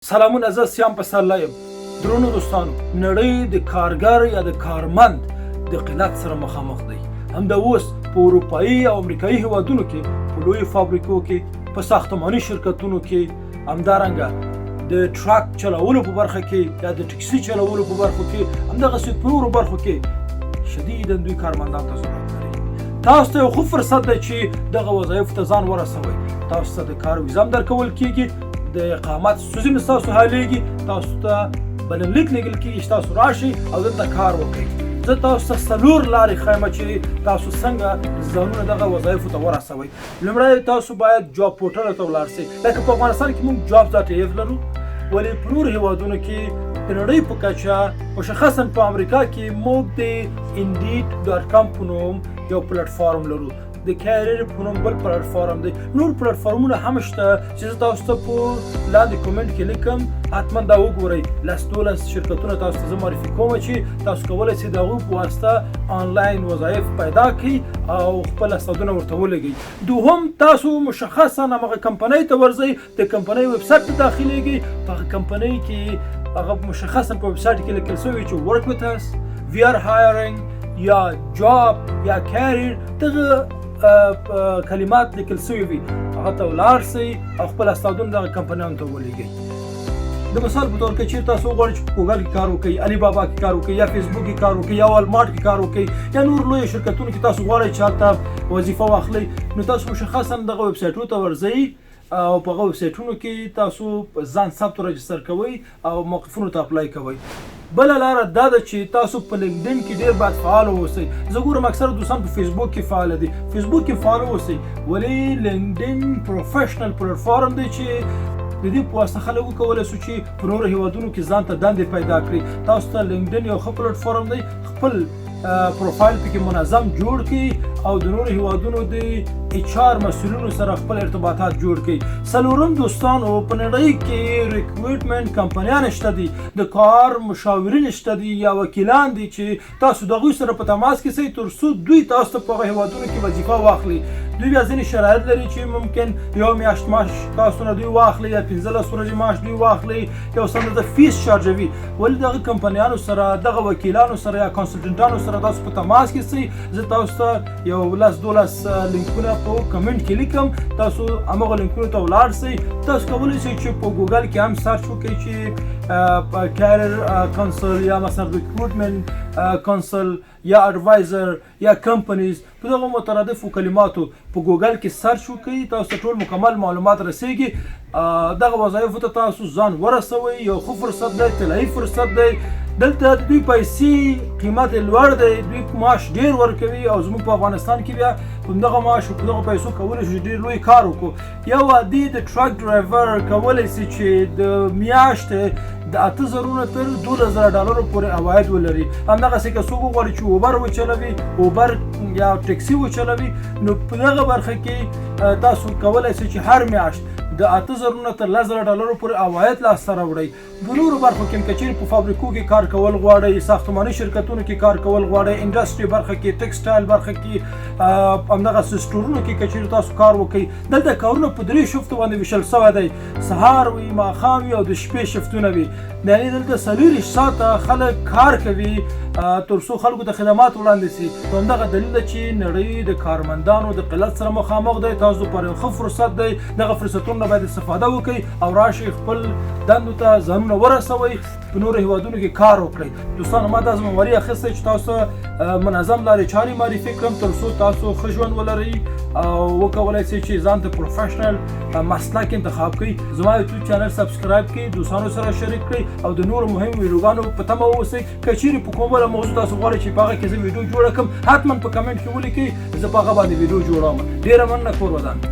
سلامونه، زه سیام پسرلی یم. درنو دوستانو، نړۍ د کارګر یا د کارمند د قلت سره مخامخ دی. همدا اوس په اروپایي او امریکایي هیوادونو کې په لویو فابریکو کې، په ساختماني شرکتونو کې، همدارنګه د ټرک چلولو په برخه کې یا د ټکسي چلولو په برخو کې، همدغسې په نورو برخو کې شدیدا دوی کارمندانو ته ضرورت لري. تاسو ته یو ښه فرصت دی چې دغه وظایفو ته ځان ورسوئ. تاسو ته د کار ویزه هم درکول کېږي، د اقامت ستونزې هم ستاسو حلېږي، تاسو ته بلنلیک لیږل کېږي چې تاسو راشئ او دلته کار وکړئ. زه تاسو ته 4 لارې ښیم چې تاسو څنګه ځانونه دغه وظایفو ته ورسوئ. لومړی تاسو باید جاب پورټل ته ولاړ شئ. لکه په افغانستان کې موږ jobs.aif لرو، ولې په نورو هیوادونو کې د نړۍ په کچه مشخصا په امریکا کې موږ د indeed.com په نوم یو پلیټفارم لرو. د کیریر په نوم بل پلیټفارم دی. نور پلیټفارمونه هم شته چې زه تاسو ته په لاندې کومنټ کې لیکم، حتما دا وګورئ. 10-12 شرکتونه تاسو ته زه معرفي کوم چې تاسو کولی شئ د هغوی په واسطه آنلاین وظایف پیدا کړئ او خپل استعدادونه ورته ولګئ. دوهم، تاسو مشخصا همغه کمپنۍ ته ورځئ، د کمپنۍ ویب سایټ ته داخلیږئ. په هغه کمپنۍ کې هغه مشخصا په ویب سایټ کې لیکل شوي چې work with us, we are hiring یا جاب یا کیریر، دغه کلمات لیکل شوي وي. هغه ته ولاړ شئ او خپل استعدادونه دغه کمپنیانو ته ولېږئ. د مثال په تور کې چې تاسو غواړئ چې په ګوګل کې کار وکړئ، علي بابا کې کار وکړئ، یا فیسبوک کې کار وکړئ، یا والمارټ کې کار وکړئ، یا نور لوی شرکتونو کې تاسو غواړئ چې هلته وظیفه واخلئ، نو تاسو مشخصا دغه ویب سایټونو ته ورځئ او په هغه ویب سایټونو کې تاسو ځان ثبت او رجستر کوئ او موقفونو ته اپلای کوئ. بله لاره دا ده چې تاسو په لینکډین کې ډېر باید فعال اوسئ. زه ګورم اکثره دوستان په فیسبوک کې فعال دي. فیسبوک کې فعال اوسئ، ولې لینکډین پروفیشنل پلیټفارم دی چې د دې په واسطه خلک وکولی شو چې په نورو هیوادونو کې ځان ته دندې پیدا کړي. تاسو ته لینکډین یو ښه پلیټفارم دی. خپل پروفایل پکې منظم جوړ کړئ او د نورو هیوادونو د HR مسؤلینو سره خپل ارتباطات جوړ کړئ. څلورم دوستانو، په نړۍ کې ریکروټمنټ کمپنیان شته دي، د کار مشاورین شته دي یا وکیلان دي چې تاسو د هغوی سره په تماس کې شئ تر څو دوی تاسو ته په هغه هیوادونو کې وظیفه واخلي. دوی بیا ځینې شرایط لري چې ممکن یو میاشت معاش تاسو نه دوی واخلي یا 15 ورځې معاش دوی واخلي، یو څه اندازه فیس چارجوي. ولې دغه کمپنیانو سره، دغه وکیلانو سره یا کنسلټنټانو سره تاسو په تماس کې شئ. زه تاسو ته یو 10-12 لینکونه په کمنټ کې لیکم، تاسو همغه لینکونو ته ولاړ شئ. تاسو کولی شئ چې په ګوګل کې هم سرچ وکړئ چې کیریر کونسل یا مثلا ریکروټمنټ کونسل یا اډوایزر یا کمپنیز، په دغه مترادفو کلماتو په ګوګل کې سرچ وکړئ، تاسو ته ټول مکمل معلومات رسیږي. دغه وظایفو ته تاسو ځان ورسوئ. یو ښه فرصت دی، طلایي فرصت دی. دلته د دوی پیسې قیمت لوړ دی، دوی معاش ډېر ورکوي او زموږ په افغانستان کې بیا په همدغه معاش او په دغه پیسو کولی شو ډېر لوی کار وکړو. یو عادي د ټرک ډرایور کولی شي چې د میاشتې د 8000 تر 12000 ډالرو پورې عواید ولري. همدغسې که څوک وغواړي چې اوبر وچلوي، اوبر یا ټکسي وچلوي، نو په دغه برخه کې تاسو کولی شئ چې هر میاشت د 8000 تر 10000 ډالرو پورې عواید لاسته راوړئ. د نورو برخو کې که چیرې په فابریکو کې کار کول غواړئ، ساختماني شرکتونو کې کار کول غواړئ، انډسټري برخه کې، ټکسټایل برخه کې، همدغسې سټورونو کې که چیرې تاسو کار وکړئ، دلته کارونه په 3 شفتو باندې ویشل شوی دی. سهار وي، ماښام وي او د شپې شفتونه وي. یعنې دلته 40 ساعته خلک کار کوي تر څو خلکو ته خدمات وړاندې شي. نو همدغه دلیل ده چې نړۍ د کارمندانو د قلت سره مخامخ دی. تاسو لپاره یو ښه فرصت دی. دغه فرصتونه باید استفاده وکړئ او راشئ خپل دندو ته ځانونه ورسوئ، په نورو هیوادونو کې کار وکړئ. دوستانو، ما دا ذمهواري اخیستی چې تاسو منظم لارې چارې معرفي کړم تر څو تاسو ښه ژوند ولرئ او وکولی شئ چې ځان ته پروفیشنل مسلک انتخاب کړئ. زما یوټیوب چینل سبسکرایب کړئ، دوستانو سره شریک کړئ او د نورو مهمو ویډیوګانو په تمه واوسئ. که چیرې په کومه بله موضوع تاسو غواړئ چې په هغه کې زه ویډیو جوړه کړم، حتما په کمنټ کې ولیکئ، زه په هغه باندې ویډیو جوړوم. ډېره مننه، کور ودان.